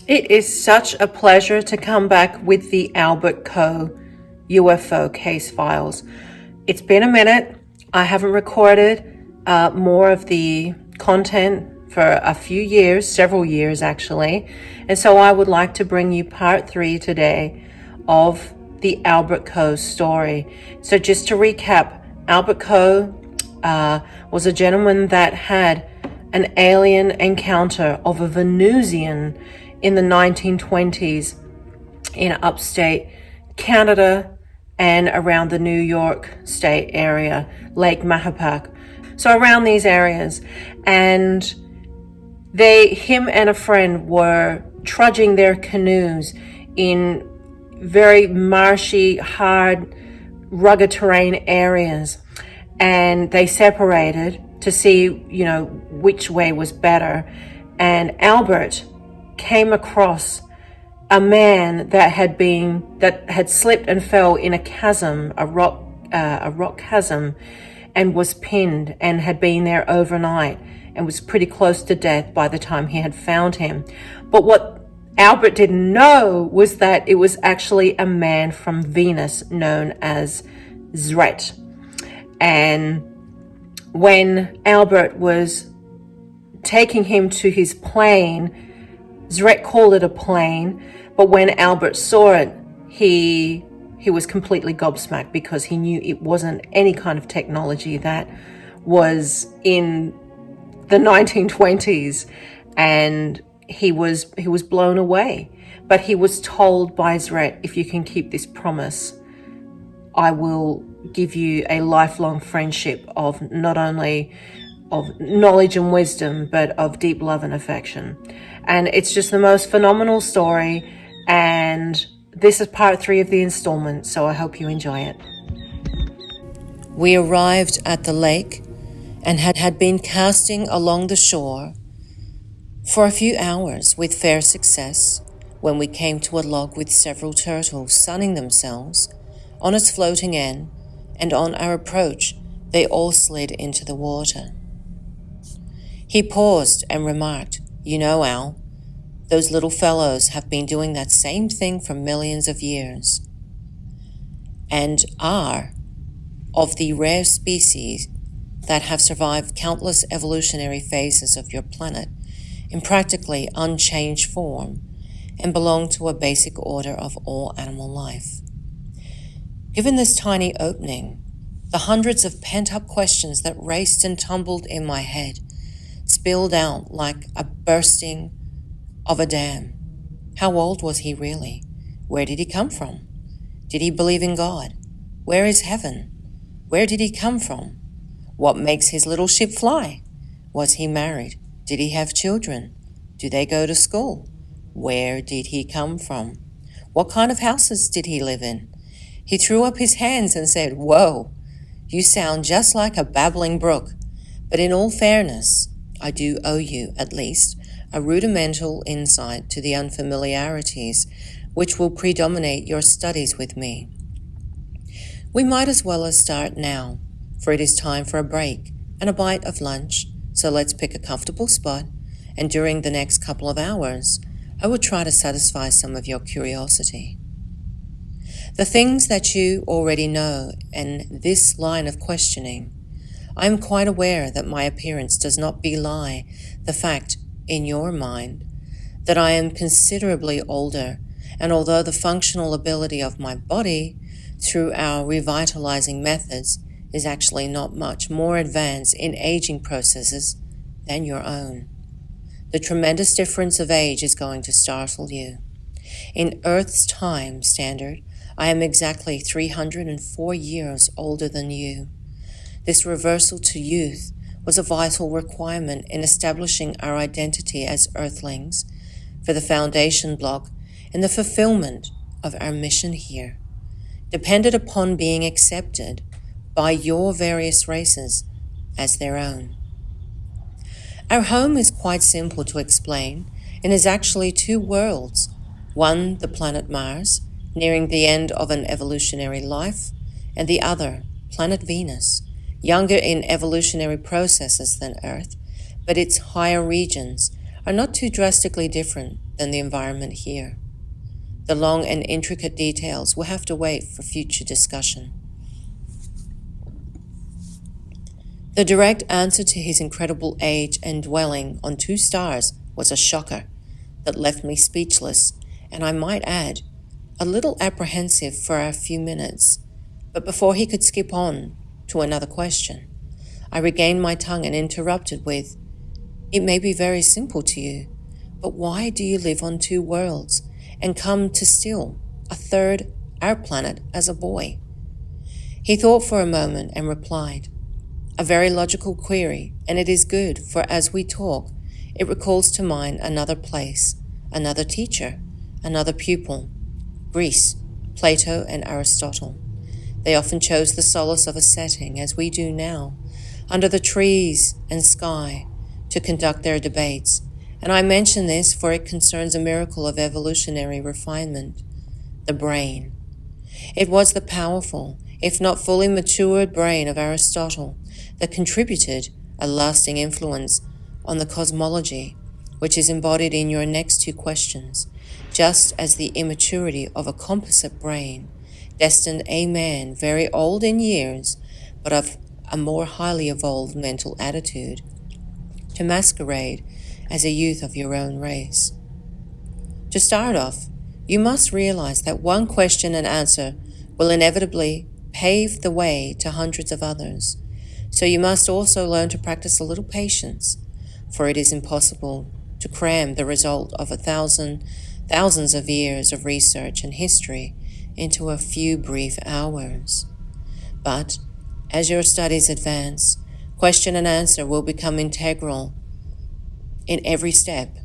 It is such a pleasure to come back with the Albert Coe UFO case files. It's been a minute. I haven't recorded more of the content for a few years, several years actually. And so I would like to bring you part 3 today of the Albert Coe story. So just to recap, Albert Coe was a gentleman that had an alien encounter of a Venusian in the 1920s in upstate Canada and around the New York State area, Lake Mahopac. So around these areas. And him and a friend were trudging their canoes in very marshy, hard, rugged terrain areas. And they separated to see, which way was better. And Albert came across a man that had slipped and fell in a chasm, a rock chasm, and was pinned and had been there overnight and was pretty close to death by the time he had found him. But what Albert didn't know was that it was actually a man from Venus known as Zret. And when Albert was taking him to his plane, Zret called it a plane, but when Albert saw it, he was completely gobsmacked because he knew it wasn't any kind of technology that was in the 1920s, and he was blown away. But he was told by Zret, if you can keep this promise, I will give you a lifelong friendship of not only of knowledge and wisdom, but of deep love and affection. And it's just the most phenomenal story. And this is part 3 of the installment, so I hope you enjoy it. We arrived at the lake and had been casting along the shore for a few hours with fair success when we came to a log with several turtles sunning themselves on its floating end, and on our approach, they all slid into the water. He paused and remarked, Al, those little fellows have been doing that same thing for millions of years and are of the rare species that have survived countless evolutionary phases of your planet in practically unchanged form and belong to a basic order of all animal life. Given this tiny opening, the hundreds of pent-up questions that raced and tumbled in my head spilled out like a bursting of a dam. How old was he really? Where did he come from? Did he believe in God? Where is heaven? Where did he come from? What makes his little ship fly? Was he married? Did he have children? Do they go to school? Where did he come from? What kind of houses did he live in? He threw up his hands and said, Whoa, you sound just like a babbling brook. But in all fairness, I do owe you, at least, a rudimental insight to the unfamiliarities which will predominate your studies with me. We might as well start now, for it is time for a break and a bite of lunch, so let's pick a comfortable spot, and during the next couple of hours, I will try to satisfy some of your curiosity. The things that you already know in this line of questioning, I am quite aware that my appearance does not belie the fact in your mind that I am considerably older, and although the functional ability of my body through our revitalizing methods is actually not much more advanced in aging processes than your own, the tremendous difference of age is going to startle you. In Earth's time standard, I am exactly 304 years older than you. This reversal to youth was a vital requirement in establishing our identity as Earthlings for the foundation block and the fulfillment of our mission here, depended upon being accepted by your various races as their own. Our home is quite simple to explain and is actually 2 worlds, one the planet Mars, nearing the end of an evolutionary life, and the other, planet Venus, younger in evolutionary processes than Earth, but its higher regions are not too drastically different than the environment here. The long and intricate details will have to wait for future discussion. The direct answer to his incredible age and dwelling on 2 stars was a shocker that left me speechless, and I might add, a little apprehensive for a few minutes. But before he could skip on to another question, I regained my tongue and interrupted with, "It may be very simple to you, but why do you live on 2 worlds and come to still a third, our planet, as a boy?" He thought for a moment and replied, "A very logical query, and it is good, for as we talk, it recalls to mind another place, another teacher, another pupil, Greece, Plato, and Aristotle. They often chose the solace of a setting, as we do now, under the trees and sky, to conduct their debates, and I mention this for it concerns a miracle of evolutionary refinement, the brain. It was the powerful, if not fully matured brain of Aristotle that contributed a lasting influence on the cosmology, which is embodied in your next 2 questions, just as the immaturity of a composite brain destined a man very old in years, but of a more highly evolved mental attitude, to masquerade as a youth of your own race. To start off, you must realize that one question and answer will inevitably pave the way to hundreds of others. So you must also learn to practice a little patience, for it is impossible to cram the result of thousands of years of research and history into a few brief hours. But as your studies advance, question and answer will become integral in every step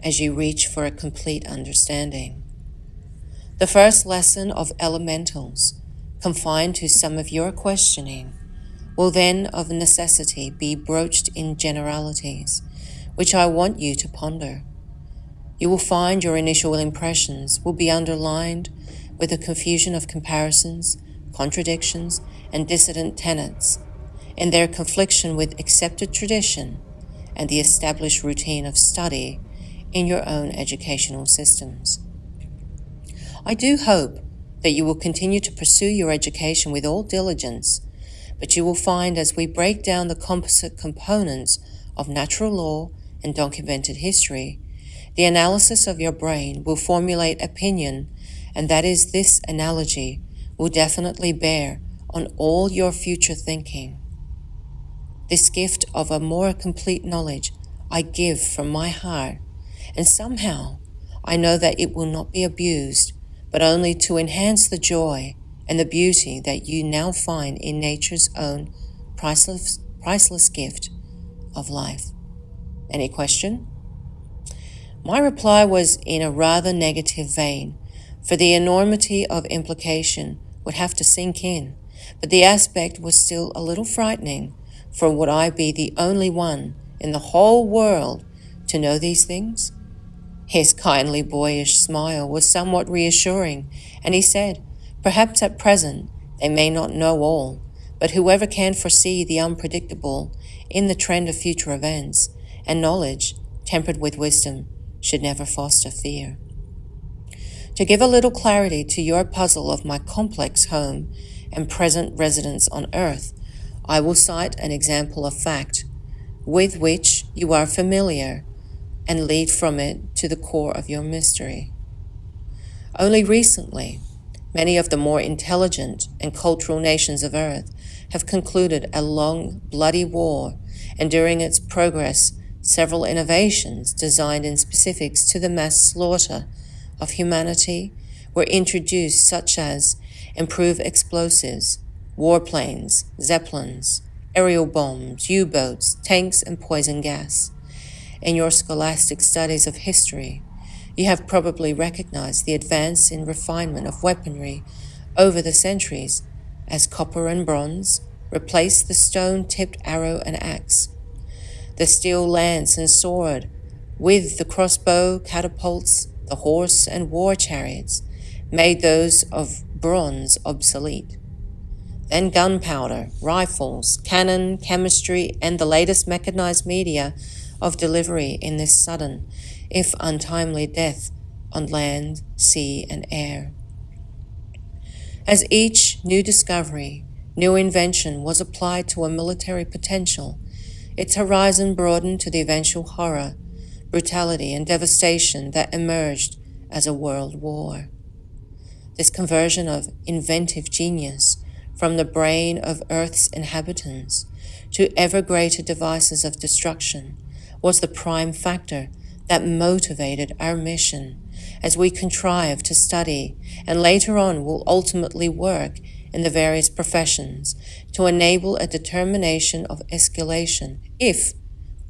as you reach for a complete understanding. The first lesson of elementals, confined to some of your questioning, will then of necessity be broached in generalities, which I want you to ponder. You will find your initial impressions will be underlined with a confusion of comparisons, contradictions, and dissident tenets, in their confliction with accepted tradition and the established routine of study in your own educational systems. I do hope that you will continue to pursue your education with all diligence, but you will find as we break down the composite components of natural law and documented history, the analysis of your brain will formulate opinion, and that is this analogy will definitely bear on all your future thinking. This gift of a more complete knowledge I give from my heart, and somehow I know that it will not be abused, but only to enhance the joy and the beauty that you now find in nature's own priceless gift of life. Any question? My reply was in a rather negative vein, for the enormity of implication would have to sink in, but the aspect was still a little frightening, for would I be the only one in the whole world to know these things? His kindly boyish smile was somewhat reassuring, and he said, "Perhaps at present they may not know all, but whoever can foresee the unpredictable in the trend of future events, and knowledge, tempered with wisdom, should never foster fear." To give a little clarity to your puzzle of my complex home and present residence on Earth, I will cite an example of fact with which you are familiar and lead from it to the core of your mystery. Only recently, many of the more intelligent and cultural nations of Earth have concluded a long, bloody war, and during its progress, several innovations designed in specifics to the mass slaughter of humanity were introduced, such as improved explosives, warplanes, zeppelins, aerial bombs, U-boats, tanks, and poison gas. In your scholastic studies of history, you have probably recognized the advance in refinement of weaponry over the centuries, as copper and bronze replaced the stone-tipped arrow and axe. The steel lance and sword, with the crossbow, catapults, the horse, and war chariots, made those of bronze obsolete. Then gunpowder, rifles, cannon, chemistry, and the latest mechanized media of delivery in this sudden, if untimely death on land, sea, and air. As each new discovery, new invention was applied to a military potential, its horizon broadened to the eventual horror, brutality, and devastation that emerged as a world war. This conversion of inventive genius from the brain of Earth's inhabitants to ever greater devices of destruction was the prime factor that motivated our mission as we contrive to study and later on will ultimately work in the various professions to enable a determination of escalation if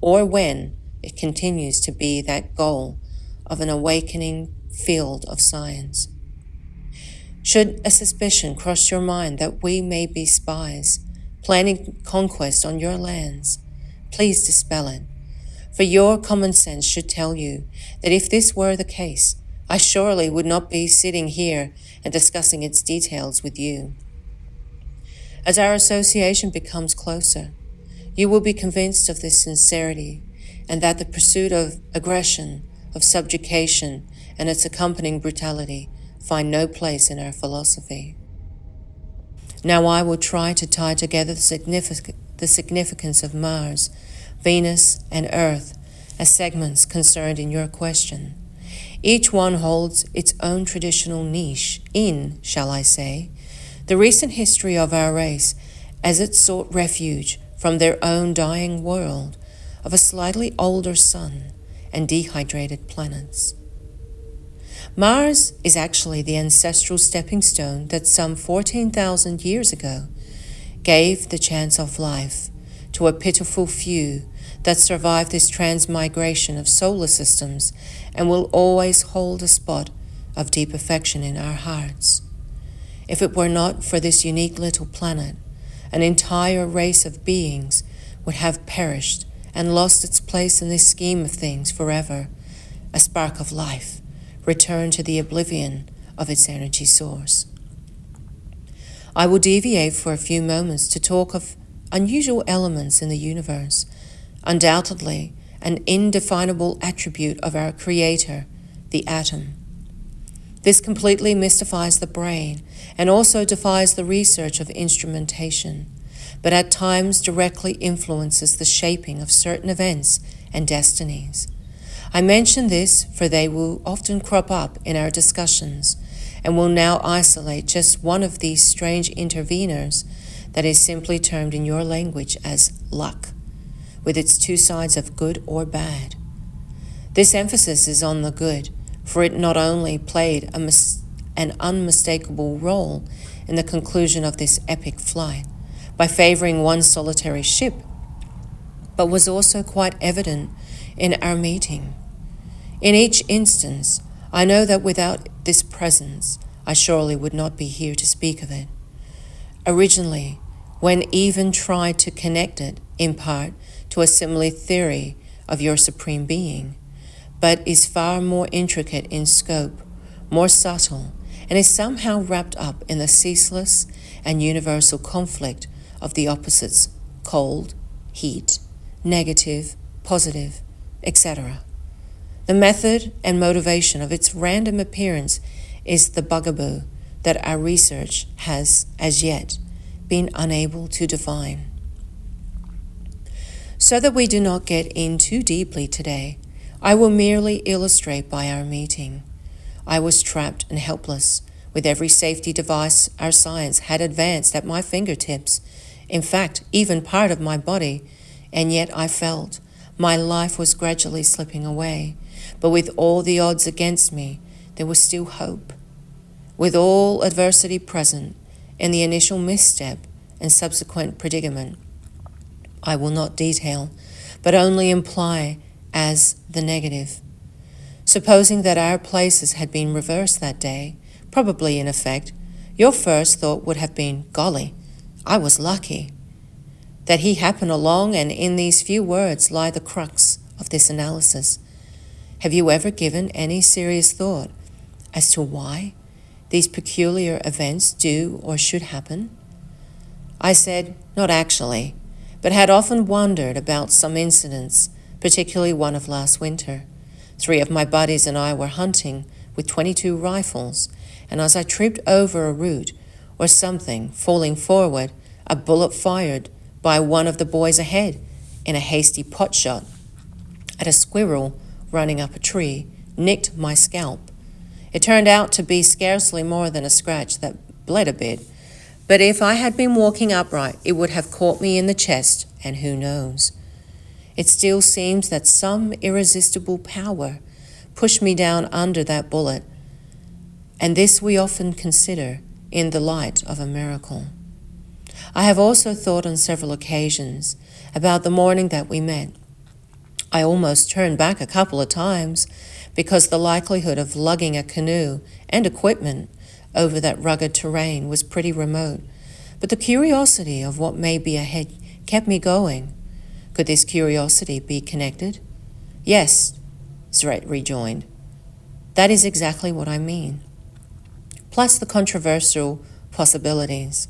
or when it continues to be that goal of an awakening field of science. Should a suspicion cross your mind that we may be spies, planning conquest on your lands, please dispel it, for your common sense should tell you that if this were the case, I surely would not be sitting here and discussing its details with you. As our association becomes closer, you will be convinced of this sincerity and that the pursuit of aggression, of subjugation, and its accompanying brutality find no place in our philosophy. Now I will try to tie together the significance of Mars, Venus, and Earth as segments concerned in your question. Each one holds its own traditional niche in, shall I say, the recent history of our race as it sought refuge from their own dying world of a slightly older sun and dehydrated planets. Mars is actually the ancestral stepping stone that some 14,000 years ago gave the chance of life to a pitiful few that survived this transmigration of solar systems and will always hold a spot of deep affection in our hearts. If it were not for this unique little planet, an entire race of beings would have perished and lost its place in this scheme of things forever, a spark of life, returned to the oblivion of its energy source. I will deviate for a few moments to talk of unusual elements in the universe, undoubtedly an indefinable attribute of our Creator, the atom. This completely mystifies the brain and also defies the research of instrumentation, but at times directly influences the shaping of certain events and destinies. I mention this for they will often crop up in our discussions and will now isolate just one of these strange interveners that is simply termed in your language as luck, with its two sides of good or bad. This emphasis is on the good, for it not only played an unmistakable role in the conclusion of this epic flight by favoring one solitary ship, but was also quite evident in our meeting. In each instance, I know that without this presence, I surely would not be here to speak of it. Originally, when even tried to connect it, in part, to a similar theory of your supreme being, but is far more intricate in scope, more subtle, and is somehow wrapped up in the ceaseless and universal conflict of the opposites, cold, heat, negative, positive, etc. The method and motivation of its random appearance is the bugaboo that our research has, as yet, been unable to define. So that we do not get in too deeply today, I will merely illustrate by our meeting. I was trapped and helpless, with every safety device our science had advanced at my fingertips, in fact, even part of my body, and yet I felt my life was gradually slipping away. But with all the odds against me, there was still hope. With all adversity present, in the initial misstep and subsequent predicament, I will not detail, but only imply as the negative. Supposing that our places had been reversed that day, probably in effect, your first thought would have been, golly, I was lucky. That he happened along, and in these few words lie the crux of this analysis. Have you ever given any serious thought as to why these peculiar events do or should happen? I said, not actually, but had often wondered about some incidents particularly one of last winter. 3 of my buddies and I were hunting with 22 rifles, and as I tripped over a root or something, falling forward, a bullet fired by one of the boys ahead in a hasty pot shot at a squirrel running up a tree nicked my scalp. It turned out to be scarcely more than a scratch that bled a bit, but if I had been walking upright, it would have caught me in the chest, and who knows. It still seems that some irresistible power pushed me down under that bullet, and this we often consider in the light of a miracle. I have also thought on several occasions about the morning that we met. I almost turned back a couple of times because the likelihood of lugging a canoe and equipment over that rugged terrain was pretty remote, but the curiosity of what may be ahead kept me going. Could this curiosity be connected? Yes, Zret rejoined. That is exactly what I mean. Plus the controversial possibilities.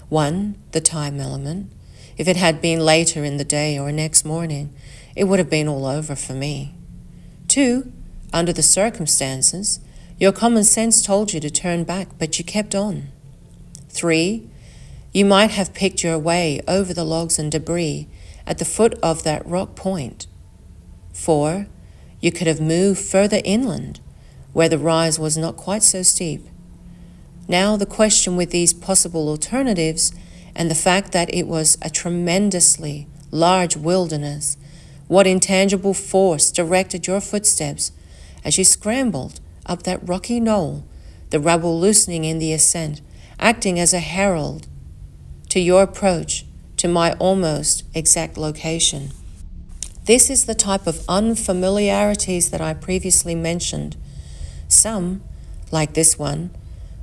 1, the time element. If it had been later in the day or next morning, it would have been all over for me. 2, under the circumstances, your common sense told you to turn back, but you kept on. 3, you might have picked your way over the logs and debris at the foot of that rock point. 4, you could have moved further inland, where the rise was not quite so steep. Now the question with these possible alternatives and the fact that it was a tremendously large wilderness, what intangible force directed your footsteps as you scrambled up that rocky knoll, the rubble loosening in the ascent, acting as a herald to your approach to my almost exact location? This is the type of unfamiliarities that I previously mentioned. Some, like this one,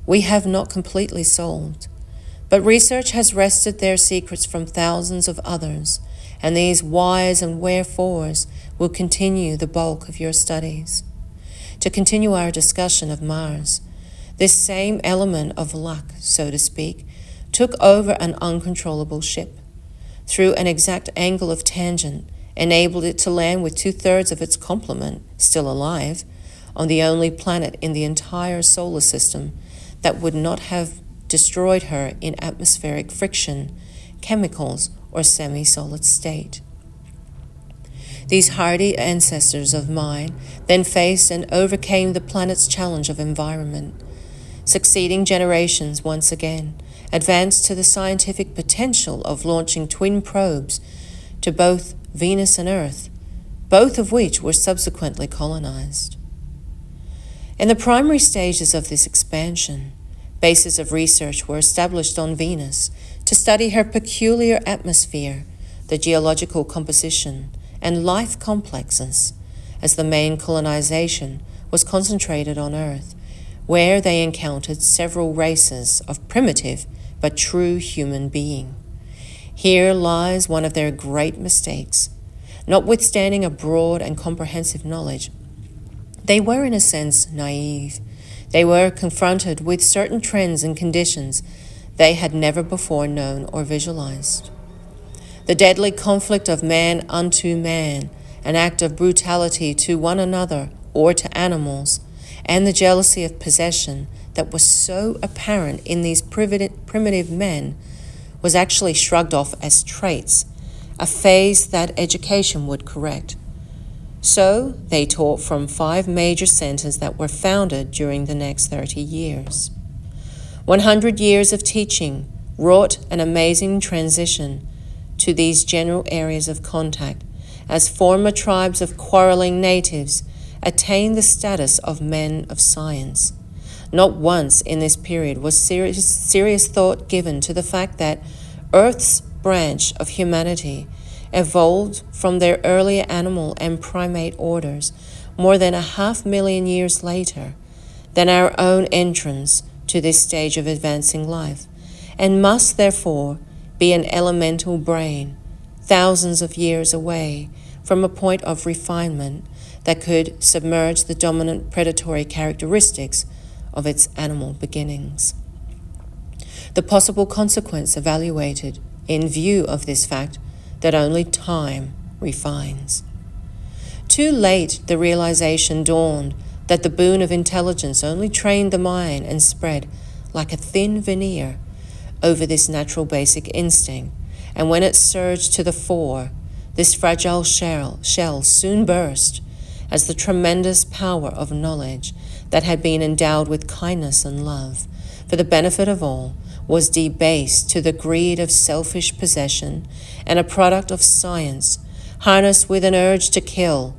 we have not completely solved, but research has wrested their secrets from thousands of others, and these whys and wherefores will continue the bulk of your studies. To continue our discussion of Mars, this same element of luck, so to speak, took over an uncontrollable ship. Through an exact angle of tangent, enabled it to land with 2/3 of its complement still alive on the only planet in the entire solar system that would not have destroyed her in atmospheric friction, chemicals, or semi-solid state. These hardy ancestors of mine then faced and overcame the planet's challenge of environment. Succeeding generations once again advanced to the scientific potential of launching twin probes to both Venus and Earth, both of which were subsequently colonized. In the primary stages of this expansion, bases of research were established on Venus to study her peculiar atmosphere, the geological composition, and life complexes, as the main colonization was concentrated on Earth, where they encountered several races of primitive but true human being. Here lies one of their great mistakes. Notwithstanding a broad and comprehensive knowledge, they were in a sense naive. They were confronted with certain trends and conditions they had never before known or visualized. The deadly conflict of man unto man, an act of brutality to one another or to animals, and the jealousy of possession that was so apparent in these primitive men was actually shrugged off as traits, a phase that education would correct. So they taught from 5 major centers that were founded during the next 30 years. 100 years of teaching wrought an amazing transition to these general areas of contact as former tribes of quarreling natives attained the status of men of science. Not once in this period was serious thought given to the fact that Earth's branch of humanity evolved from their earlier animal and primate orders more than 500,000 years later than our own entrance to this stage of advancing life, and must therefore be an elemental brain thousands of years away from a point of refinement that could submerge the dominant predatory characteristics of its animal beginnings. The possible consequence evaluated in view of this fact that only time refines. Too late the realization dawned that the boon of intelligence only trained the mind and spread like a thin veneer over this natural basic instinct, and when it surged to the fore, this fragile shell soon burst as the tremendous power of knowledge that had been endowed with kindness and love for the benefit of all was debased to the greed of selfish possession and a product of science harnessed with an urge to kill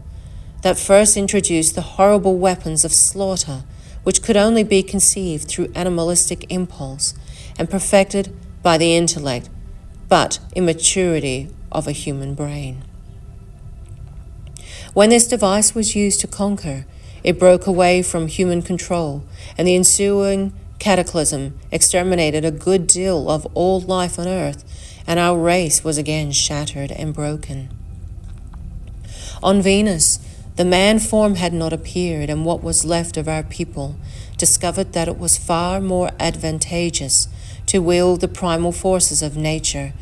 that first introduced the horrible weapons of slaughter which could only be conceived through animalistic impulse and perfected by the intellect, but immaturity of a human brain. When this device was used to conquer, it broke away from human control, and the ensuing cataclysm exterminated a good deal of all life on earth, and our race was again shattered and broken. On Venus, the man form had not appeared, and what was left of our people discovered that it was far more advantageous to wield the primal forces of nature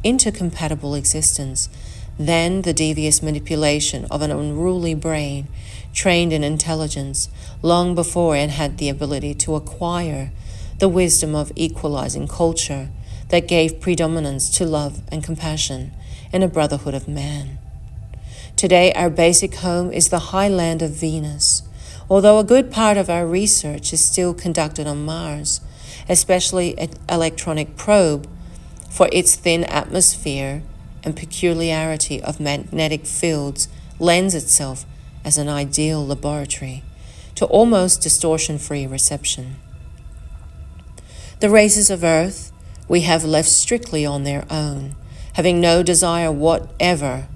into compatible existence than the devious manipulation of an unruly brain trained in intelligence long before it had the ability to acquire the wisdom of equalizing culture that gave predominance to love and compassion in a brotherhood of man. Today, our basic home is the highland of Venus, although a good part of our research is still conducted on Mars, especially an electronic probe for its thin atmosphere and peculiarity of magnetic fields lends itself as an ideal laboratory to almost distortion-free reception. The races of Earth we have left strictly on their own, having no desire whatever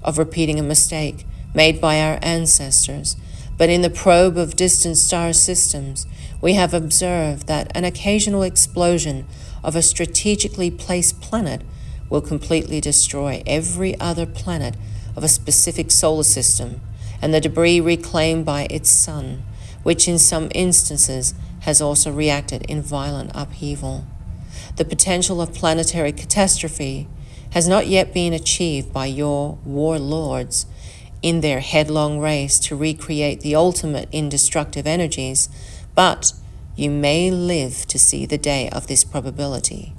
of repeating a mistake made by our ancestors, but in the probe of distant star systems, we have observed that an occasional explosion of a strategically placed planet will completely destroy every other planet of a specific solar system, and the debris reclaimed by its sun, which in some instances has also reacted in violent upheaval. The potential of planetary catastrophe has not yet been achieved by your warlords in their headlong race to recreate the ultimate indestructible energies, but you may live to see the day of this probability.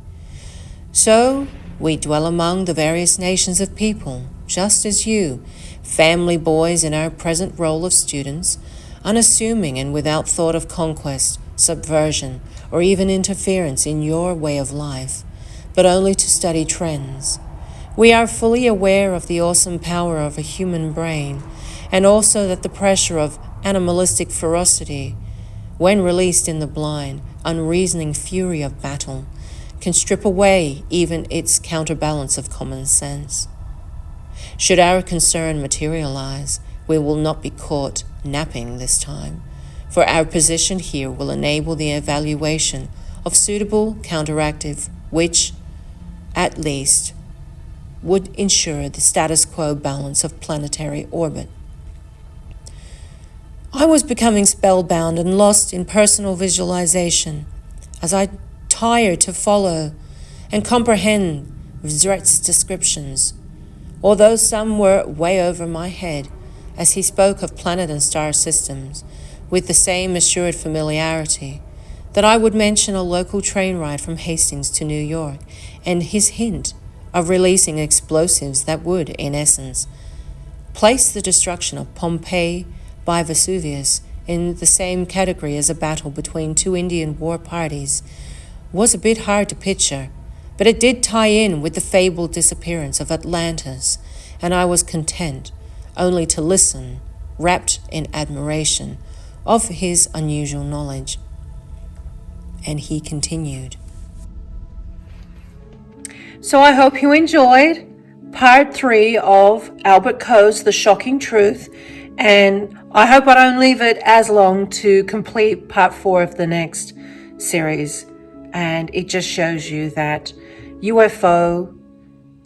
So, we dwell among the various nations of people, just as you, family boys in our present role of students, unassuming and without thought of conquest, subversion, or even interference in your way of life, but only to study trends. We are fully aware of the awesome power of a human brain, and also that the pressure of animalistic ferocity, when released in the blind, unreasoning fury of battle, can strip away even its counterbalance of common sense. Should our concern materialize, we will not be caught napping this time, for our position here will enable the evaluation of suitable counteractive, which, at least, would ensure the status quo balance of planetary orbit. I was becoming spellbound and lost in personal visualization as I tired to follow and comprehend Vzret's descriptions, although some were way over my head as he spoke of planet and star systems with the same assured familiarity that I would mention a local train ride from Hastings to New York and his hint of releasing explosives that would, in essence, place the destruction of Pompeii by Vesuvius in the same category as a battle between two Indian war parties was a bit hard to picture, but it did tie in with the fabled disappearance of Atlantis, and I was content only to listen, wrapped in admiration of his unusual knowledge. And he continued. So I hope you enjoyed part 3 of Albert Coe's The Shocking Truth, and I hope I don't leave it as long to complete part 4 of the next series. And it just shows you that UFO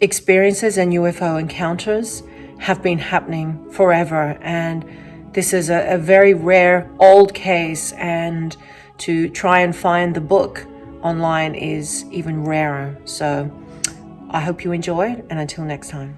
experiences and UFO encounters have been happening forever, and this is a very rare old case, and to try and find the book online is even rarer. So I hope you enjoyed, and until next time.